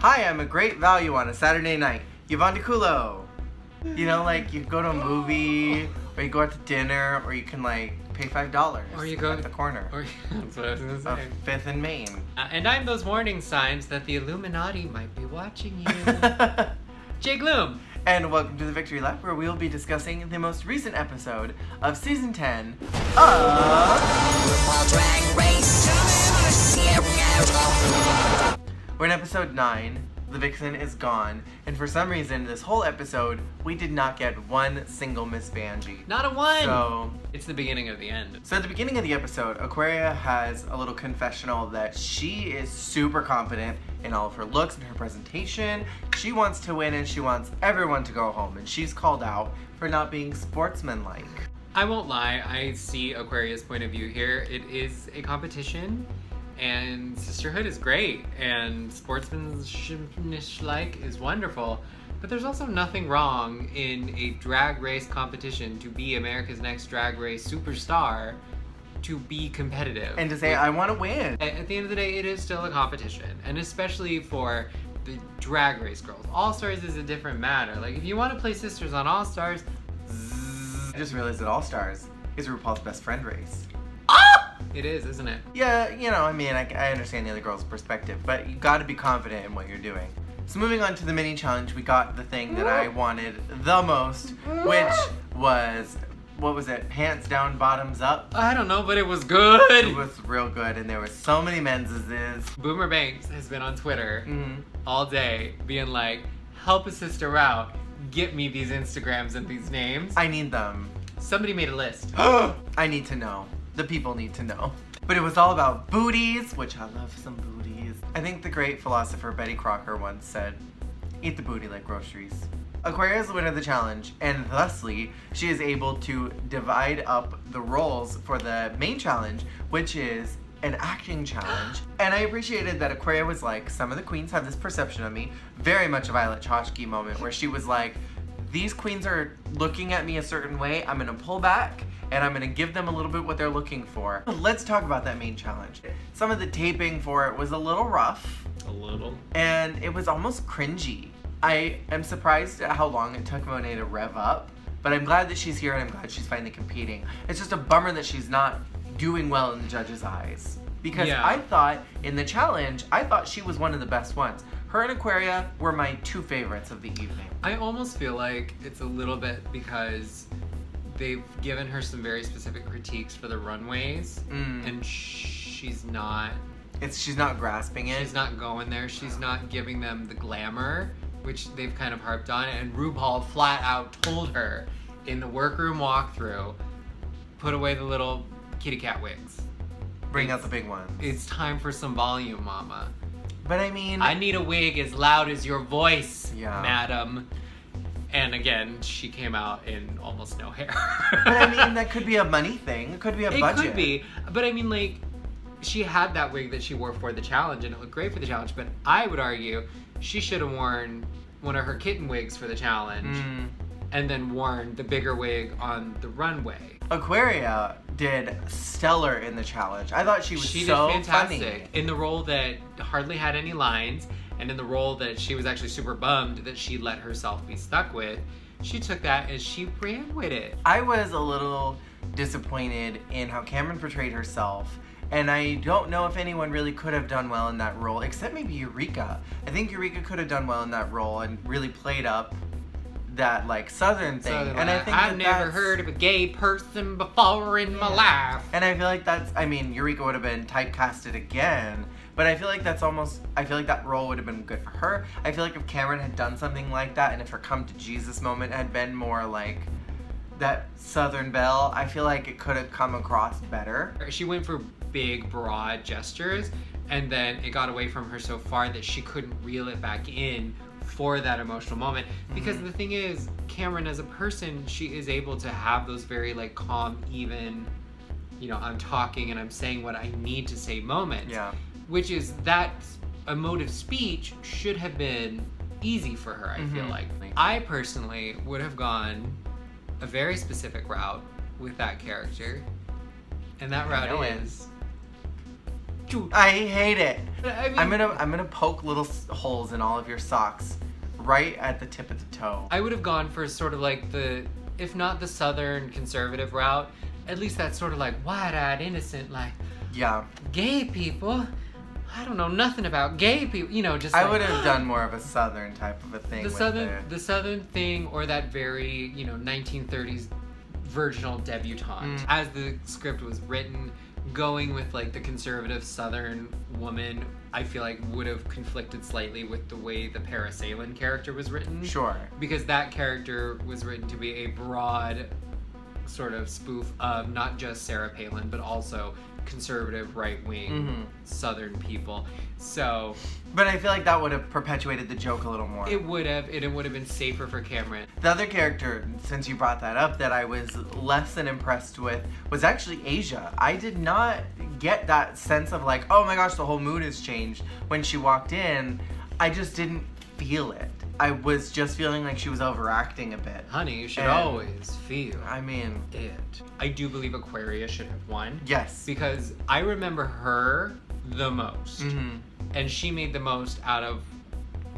Hi, I'm a great value on a Saturday night. Yvonnedeculo. You know, like you go to a movie, or you go out to dinner, or you can like pay $5 or you go at the corner. Or, that's what I was gonna say. Of 5th and Main. And I'm those warning signs that the Illuminati might be watching you. Jgluum. And welcome to the Victory Lap, where we will be discussing the most recent episode of Season 10 of RuPaul's Drag Race. We're in episode 9. The Vixen is gone, and for some reason, this whole episode, we did not get one single Miss Vanjie. Not a one! So, it's the beginning of the end. So at the beginning of the episode, Aquaria has a little confessional that she is super confident in all of her looks and her presentation. She wants to win and she wants everyone to go home, and she's called out for not being sportsmanlike. I won't lie, I see Aquaria's point of view here. It is a competition. And sisterhood is great, and sportsmanship-like is wonderful, but there's also nothing wrong in a drag race competition to be America's Next Drag Race superstar, to be competitive. And to say, I want to win. At the end of the day, it is still a competition, and especially for the drag race girls. All-Stars is a different matter. Like, if you want to play sisters on All-Stars, I just realized that All-Stars is RuPaul's best friend race. It is, isn't it? Yeah, you know, I mean, I understand the other girl's perspective, but you gotta be confident in what you're doing. So moving on to the mini challenge, we got the thing that I wanted the most, which was, what was it, pants down, bottoms up? I don't know, but it was good! It was real good, and there were so many menses. Boomer Banks has been on Twitter all day being like, help a sister out, get me these Instagrams and these names. I need them. Somebody made a list. I need to know. The people need to know. But it was all about booties, which I love some booties. I think the great philosopher Betty Crocker once said, eat the booty like groceries. Aquaria is the winner of the challenge, and thusly, she is able to divide up the roles for the main challenge, which is an acting challenge. And I appreciated that Aquaria was like, some of the queens have this perception of me, very much a Violet Chachki moment, where she was like, these queens are looking at me a certain way, I'm gonna pull back, and I'm gonna give them a little bit what they're looking for. Let's talk about that main challenge. Some of the taping for it was a little rough. A little. And it was almost cringy. I am surprised at how long it took Monet to rev up, but I'm glad that she's here and I'm glad she's finally competing. It's just a bummer that she's not doing well in the judges' eyes. Because I thought, in the challenge, I thought she was one of the best ones. Her and Aquaria were my two favorites of the evening. I almost feel like it's a little bit because they've given her some very specific critiques for the runways, and she's not grasping it. She's not going there. She's not giving them the glamour, which they've kind of harped on. And RuPaul flat out told her in the workroom walkthrough, put away the little kitty cat wigs. Bring out the big ones. It's time for some volume, mama. But I mean, I need a wig as loud as your voice, madam. And again, she came out in almost no hair. But I mean, that could be a money thing. It could be a budget. It could be. But I mean, like, she had that wig that she wore for the challenge, and it looked great for the challenge. But I would argue she should have worn one of her kitten wigs for the challenge, and then worn the bigger wig on the runway. Aquaria did stellar in the challenge. I thought she was so did fantastic. funny. In the role that hardly had any lines, and in the role that she was actually super bummed that she let herself be stuck with, she took that and she ran with it. I was a little disappointed in how Cameron portrayed herself, and I don't know if anyone really could have done well in that role, except maybe Eureka. I think Eureka could have done well in that role and really played up that like southern thing. And I think I've never heard of a gay person before in my life. And I feel like that's, I mean, Eureka would have been typecasted again, but I feel like that's almost, I feel like that role would have been good for her. I feel like if Cameron had done something like that, and if her come to Jesus moment had been more like that Southern Belle, I feel like it could have come across better. She went for big, broad gestures, and then it got away from her so far that she couldn't reel it back in for that emotional moment. Because the thing is, Cameron as a person, she is able to have those very like calm, even, you know, I'm talking and I'm saying what I need to say moments. Yeah. Which is, that emotive speech should have been easy for her, I feel like. I personally would have gone a very specific route with that character. And that route is I hate it. I mean, I'm gonna poke little holes in all of your socks, right at the tip of the toe. I would have gone for sort of like the, if not the Southern conservative route, at least that sort of like wide-eyed, innocent, like, Yeah. gay people. I don't know nothing about gay people. You know, just I like, would have done more of a Southern type of a thing. the Southern thing, or that very 1930s virginal debutante. As the script was written, going with like the conservative Southern woman, I feel like would have conflicted slightly with the way the Parasailing character was written. Sure. Because that character was written to be a broad sort of spoof of not just Sarah Palin, but also conservative right-wing Southern people. So, but I feel like that would have perpetuated the joke a little more. It would have been safer for Cameron. The other character, since you brought that up, that I was less than impressed with was actually Asia. I did not get that sense of like, oh my gosh, the whole mood has changed when she walked in. I just didn't feel it. I was just feeling like she was overacting a bit. Honey, you should always feel it. I do believe Aquaria should have won. Yes. Because I remember her the most. And she made the most out of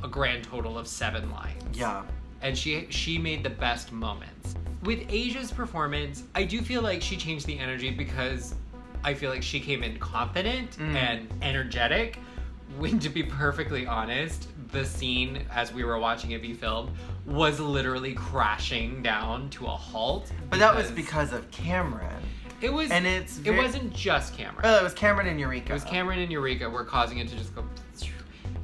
a grand total of 7 lines. Yeah. And she made the best moments. With Asia's performance, I do feel like she changed the energy because I feel like she came in confident and energetic. When, to be perfectly honest, the scene as we were watching it be filmed was literally crashing down to a halt. But that was because of Cameron. It was, and it wasn't just Cameron. Oh, it was Cameron and Eureka. It was Cameron and Eureka were causing it to just go,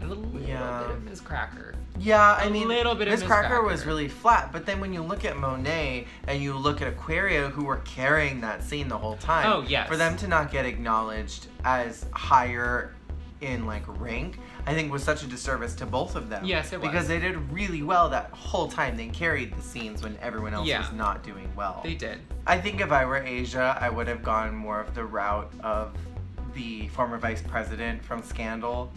and a little bit of Miss Cracker. Yeah, I mean, little bit of Miss Cracker was really flat, but then when you look at Monet and you look at Aquaria, who were carrying that scene the whole time, oh yes, for them to not get acknowledged as higher in like rank, I think was such a disservice to both of them. Yes, it was. Because they did really well that whole time. They carried the scenes when everyone else was not doing well. They did. I think if I were Asia, I would have gone more of the route of the former vice president from Scandal.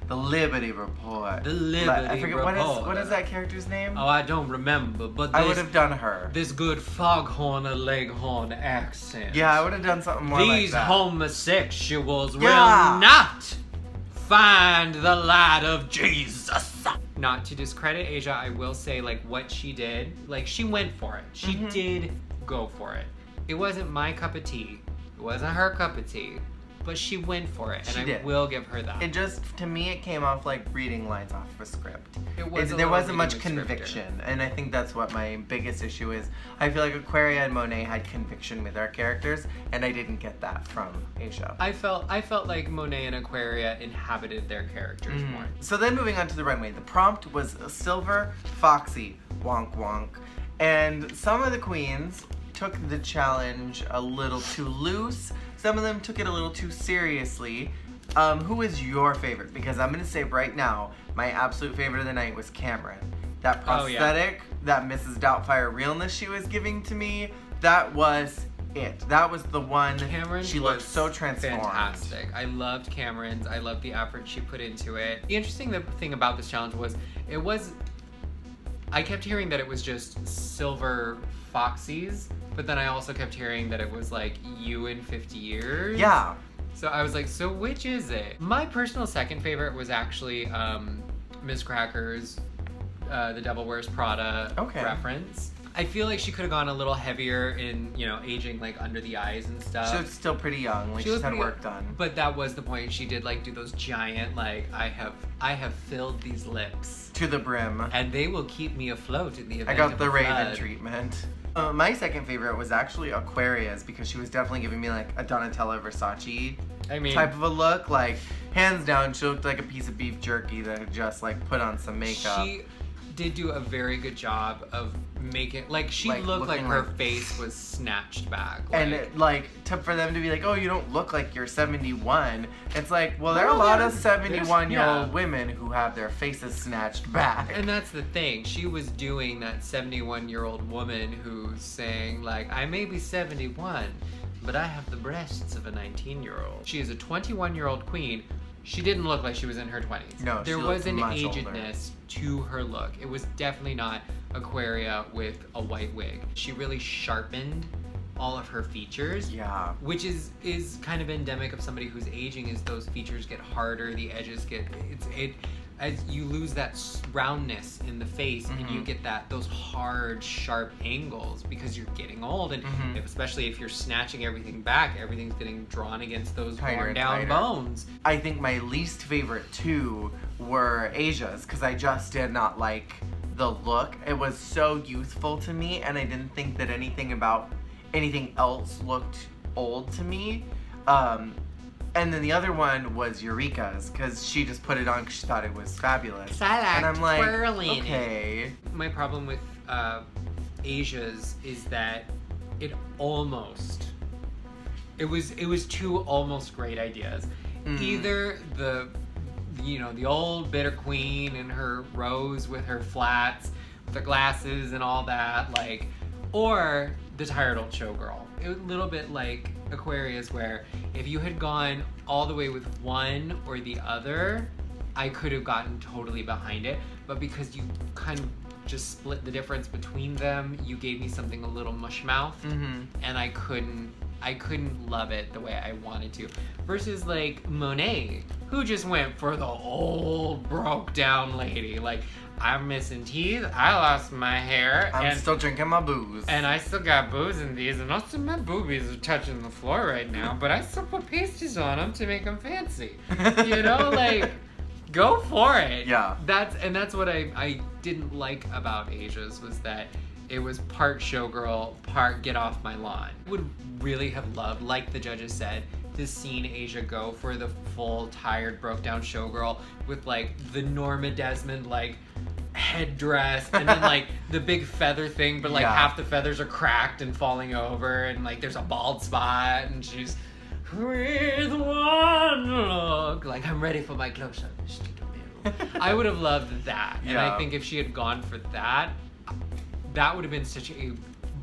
The Liberty Report. The Liberty I forget, Report. What is that character's name? Oh, I don't remember, but I would have done her. This good foghorn or leghorn accent. Yeah, I would have done something more like that. These homosexuals will not find the light of Jesus. Not to discredit Asia, I will say, like, what she did, like, she went for it. She did go for it. It wasn't my cup of tea. It wasn't her cup of tea. But she went for it, and I will give her that. It just, to me, it came off like reading lines off of a script. There wasn't much conviction, and I think that's what my biggest issue is. I feel like Aquaria and Monet had conviction with their characters, and I didn't get that from Asia. I felt like Monet and Aquaria inhabited their characters more. So then moving on to the runway, the prompt was Silver, Foxy, Wonk Wonk, and some of the queens took the challenge a little too loose. Some of them took it a little too seriously. Who is your favorite? Because I'm going to say right now, my absolute favorite of the night was Cameron. That prosthetic, that Mrs. Doubtfire realness she was giving to me, that was it. That was the one. Cameron, she looked so transformed. Fantastic. I loved Cameron's. I loved the effort she put into it. The interesting thing about this challenge was, I kept hearing that it was just Silver Foxies, but then I also kept hearing that it was like you in 50 years. Yeah. So I was like, so which is it? My personal second favorite was actually Miss Cracker's The Devil Wears Prada reference. I feel like she could have gone a little heavier in, aging like under the eyes and stuff. She was still pretty young, like she's had work done. But that was the point. She did like do those giant, like, I have filled these lips to the brim, and they will keep me afloat in the event I got of the Raven flood. Treatment. My second favorite was actually Aquaria's, because she was definitely giving me like a Donatella Versace type of a look. Like, hands down, she looked like a piece of beef jerky that had just like put on some makeup. She did do a very good job of making, like, she looked like her face was snatched back. Like, and for them to be like, oh, you don't look like you're 71. It's like, well, there are a lot of 71-year-old women who have their faces snatched back. And that's the thing. She was doing that 71-year-old woman who's saying, like, I may be 71, but I have the breasts of a 19-year-old. She is a 21-year-old queen. She didn't look like she was in her 20s. No, there was an agedness to her look. It was definitely not Aquaria with a white wig. She really sharpened all of her features. Yeah. Which is kind of endemic of somebody who's aging, is those features get harder, the edges get, as you lose that roundness in the face, and you get those hard, sharp angles because you're getting old, and especially if you're snatching everything back, everything's getting drawn against those worn down bones. I think my least favorite two were Asia's, because I just did not like the look. It was so youthful to me, and I didn't think that anything else looked old to me. And then the other one was Eureka's, because she just put it on because she thought it was fabulous. And I'm like, okay. My problem with Asia's is that it was two almost great ideas. Either the old bitter queen in her rose with her flats, with the glasses and all that, like, or the tired old showgirl. It was a little bit like Aquarius, where if you had gone all the way with one or the other, I could have gotten totally behind it. But because you kind of just split the difference between them, you gave me something a little mush mouth, and I couldn't love it the way I wanted to. Versus like Monet, who just went for the old broke down lady. Like, I'm missing teeth, I lost my hair, I'm still drinking my booze. And I still got booze in these, and also my boobies are touching the floor right now, but I still put pasties on them to make them fancy. You know, like, go for it. Yeah. That's what I didn't like about Asia's, was that it was part showgirl, part get off my lawn. Would really have loved, like the judges said, to seen Asia go for the full tired, broke down showgirl with like the Norma Desmond like headdress, and then like the big feather thing, but like half the feathers are cracked and falling over, and like there's a bald spot, and she's with one look, like, I'm ready for my close-up. I would have loved that. And I think if she had gone for that, that would have been such a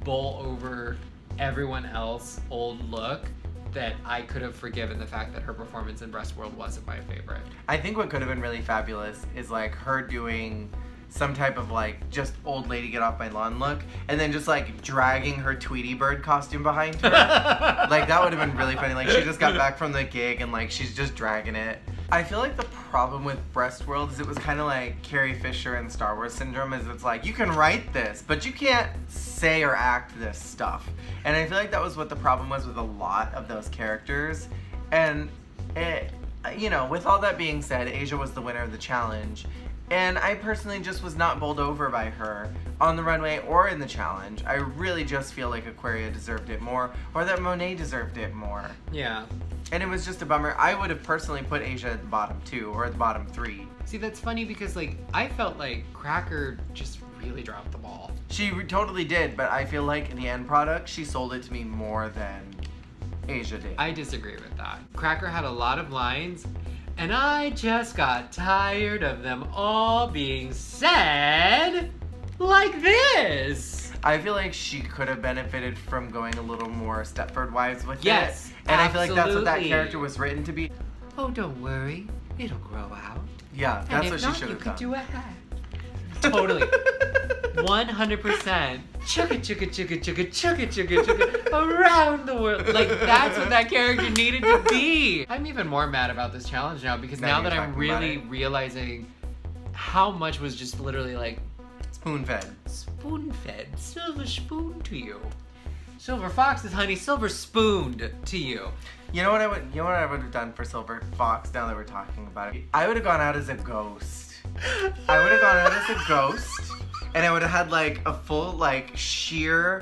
bowl over everyone else old look that I could have forgiven the fact that her performance in BREASTWORLD wasn't my favorite. I think what could have been really fabulous is like her doing some type of like just old lady get off my lawn look, and then just like dragging her Tweety Bird costume behind her. Like, that would have been really funny. Like, she just got back from the gig and like she's just dragging it. I feel like the problem with BREASTWORLD is it was kind of like Carrie Fisher and Star Wars syndrome, is it's like, you can write this, but you can't say or act this stuff. And I feel like that was what the problem was with a lot of those characters. And it, you know, with all that being said, Asia was the winner of the challenge. And I personally just was not bowled over by her on the runway or in the challenge. I really just feel like Aquaria deserved it more, or that Monet deserved it more. Yeah. And it was just a bummer. I would have personally put Asia at the bottom 2 or at the bottom 3. See, that's funny because like I felt like Cracker just really dropped the ball. She totally did, but I feel like in the end product, she sold it to me more than Asia did. I disagree with that. Cracker had a lot of lines, and I just got tired of them all being said like this. I feel like she could have benefited from going a little more Stepford Wives with it. Yes, and absolutely. I feel like that's what that character was written to be. Oh, don't worry, it'll grow out. Yeah, that's what she should have done. You could do a hat. Totally. 100%. Chugga chugga chugga chugga chugga chugga chugga around the world. Like, that's what that character needed to be. I'm even more mad about this challenge now because now that I'm really realizing how much was just literally like spoon-fed. Spoon-fed. Silver spoon to you. Silver foxes, honey, silver spooned to you. You know what I would have done for Silver Fox now that we're talking about it? I would have gone out as a ghost. I would have gone out as a ghost, and I would have had like a full like sheer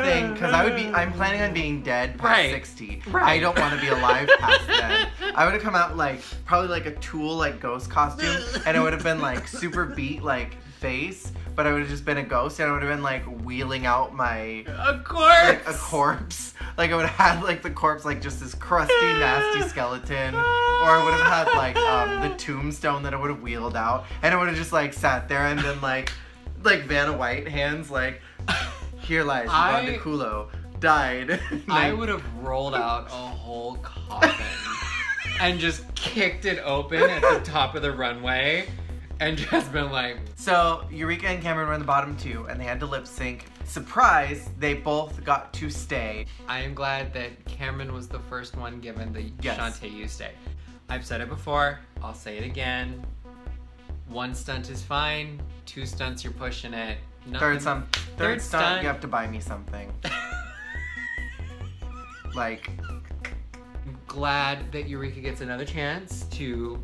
thing, because I'm planning on being dead past 60. Right. I don't want to be alive past then. I would have come out like probably like a Tool like ghost costume, and it would have been like super beat like face, but I would have just been a ghost, and I would have been like wheeling out my corpse. Like I would have had like the corpse like just this crusty nasty skeleton, or I would have had like the tombstone that I would have wheeled out, and I would have just like sat there and then like Vanna White hands like, here lies Yvonnedeculo, died. I would have rolled out a whole coffin and just kicked it open at the top of the runway and just been like... So, Eureka and Cameron were in the bottom 2, and they had to lip sync. Surprise, they both got to stay. I am glad that Cameron was the first one given the Yes. Shantae, you stay. I've said it before, I'll say it again. 1 stunt is fine, 2 stunts you're pushing it. Third Third stunt, you have to buy me something. Like... I'm glad that Eureka gets another chance to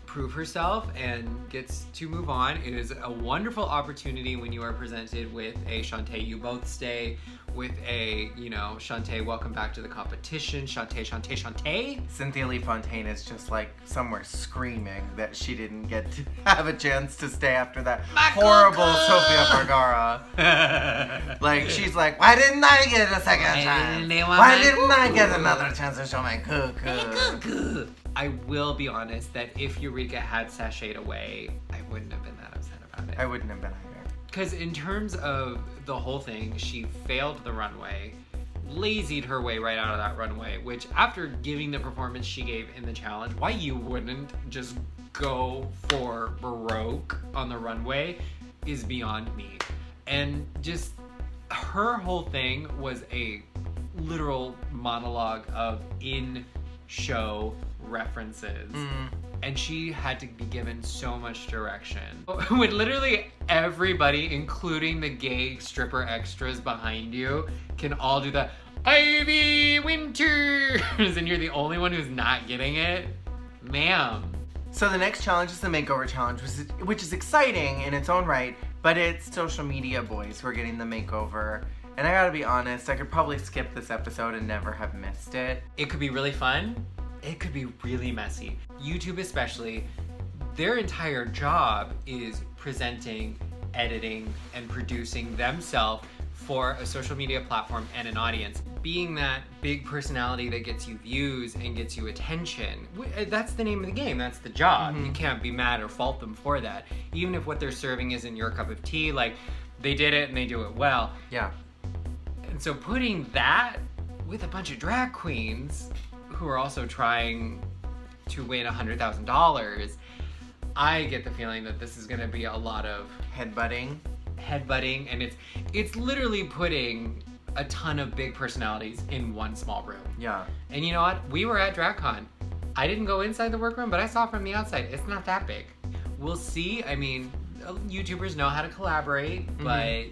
prove herself and gets to move on. It is a wonderful opportunity when you are presented with a Shantae, you both stay, with a, you know, Shantae, welcome back to the competition, Shantae, Shantae, Shantae. Cynthia Lee Fontaine is just like somewhere screaming that she didn't get to have a chance to stay after that horrible Sofia Vergara. Like, she's like, why didn't I get a second chance? Why didn't I get another chance to show my cuckoo? I will be honest that if Eureka had sashayed away, I wouldn't have been that upset about it. I wouldn't have been either. Because in terms of the whole thing, she failed the runway, lazied her way right out of that runway, which after giving the performance she gave in the challenge, why you wouldn't just go for Baroque on the runway is beyond me. And just her whole thing was a literal monologue of in-show references. And she had to be given so much direction. When literally everybody, including the gay stripper extras behind you, can all do the Ivy Winters, and you're the only one who's not getting it, ma'am. So the next challenge is the makeover challenge, which is exciting in its own right, but it's social media boys who are getting the makeover. And I gotta be honest, I could probably skip this episode and never have missed it. It could be really fun. It could be really messy. YouTube especially, their entire job is presenting, editing, and producing themselves for a social media platform and an audience. Being that big personality that gets you views and gets you attention, that's the name of the game, that's the job. You can't be mad or fault them for that. Even if what they're serving isn't your cup of tea, like, they did it and they do it well. Yeah. And so putting that with a bunch of drag queens who are also trying to win $100,000, I get the feeling that this is gonna be a lot of Headbutting, and it's literally putting a ton of big personalities in one small room. yeah. And you know what? We were at DragCon. I didn't go inside the workroom, but I saw from the outside. It's not that big. We'll see. I mean, YouTubers know how to collaborate, but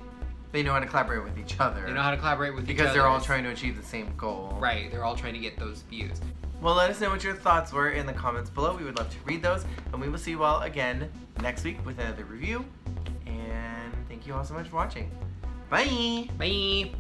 They know how to collaborate with each other. they know how to collaborate with each other. Because they're all trying to achieve the same goal. Right, they're all trying to get those views. Well, let us know what your thoughts were in the comments below. We would love to read those. And we will see you all again next week with another review. And thank you all so much for watching. Bye! Bye!